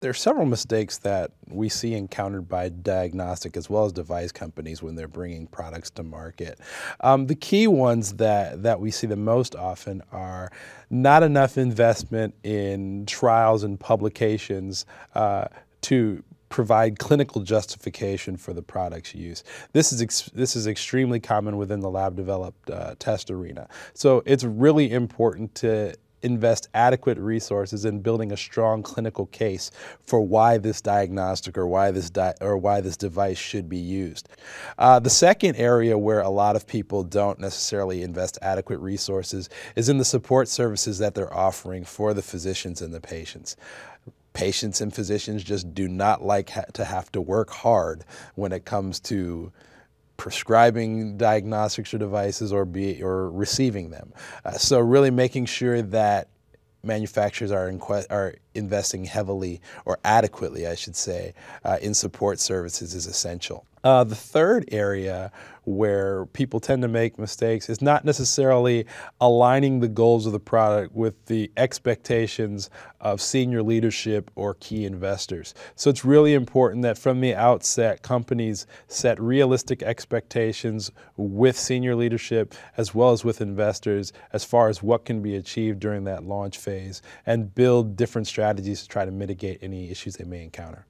There are several mistakes that we see encountered by diagnostic as well as device companies when they're bringing products to market. The key ones that we see the most often are not enough investment in trials and publications to provide clinical justification for the product's use. This is extremely common within the lab-developed test arena. So it's really important to invest adequate resources in building a strong clinical case for why this diagnostic or why this device should be used. The second area where a lot of people don't necessarily invest adequate resources is in the support services that they're offering for the physicians and the patients. Patients and physicians just do not like to have to work hard when it comes to prescribing diagnostics or devices or receiving them. So really making sure that manufacturers are investing heavily or adequately, I should say, in support services is essential. The third area where people tend to make mistakes is not necessarily aligning the goals of the product with the expectations of senior leadership or key investors. So it's really important that from the outset, companies set realistic expectations with senior leadership as well as with investors as far as what can be achieved during that launch phase and build different strategies to try to mitigate any issues they may encounter.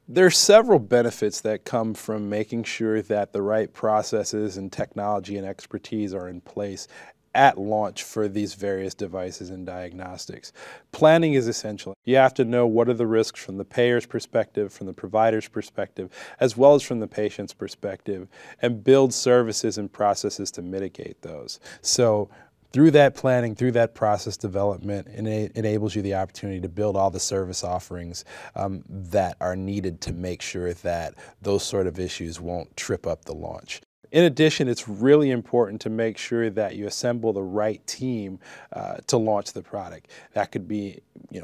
There are several benefits that come from making sure that the right processes and technology and expertise are in place at launch for these various devices and diagnostics. Planning is essential. You have to know what are the risks from the payer's perspective, from the provider's perspective, as well as from the patient's perspective, and build services and processes to mitigate those. So through that planning, through that process development, it enables you the opportunity to build all the service offerings that are needed to make sure that those sort of issues won't trip up the launch. In addition, it's really important to make sure that you assemble the right team to launch the product. That could be,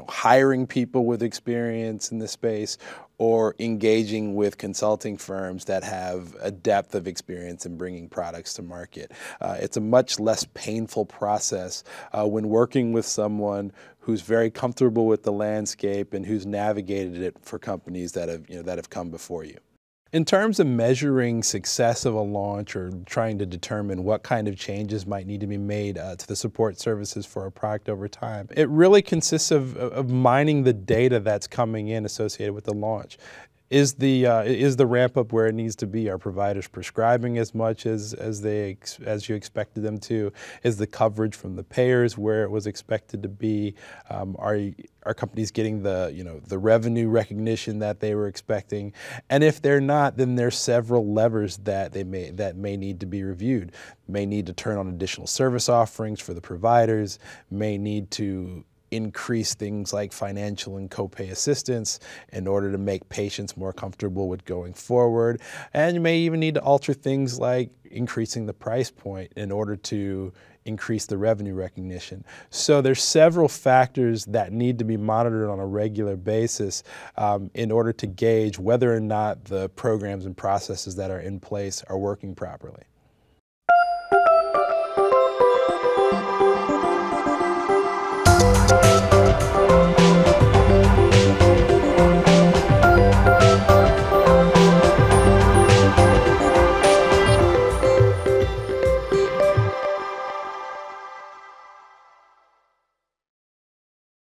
hiring people with experience in the space or engaging with consulting firms that have a depth of experience in bringing products to market. It's a much less painful process when working with someone who's very comfortable with the landscape and who's navigated it for companies that have come before you. In terms of measuring success of a launch or trying to determine what kind of changes might need to be made to the support services for a product over time, it really consists of mining the data that's coming in associated with the launch. Is the ramp up where it needs to be? Are providers prescribing as much as you expected them to? Is the coverage from the payers where it was expected to be? Are companies getting the revenue recognition that they were expecting? And if they're not, then there's several levers that may need to be reviewed. May need to turn on additional service offerings for the providers. May need to increase things like financial and copay assistance in order to make patients more comfortable with going forward. And you may even need to alter things like increasing the price point in order to increase the revenue recognition. So there's several factors that need to be monitored on a regular basis in order to gauge whether or not the programs and processes that are in place are working properly.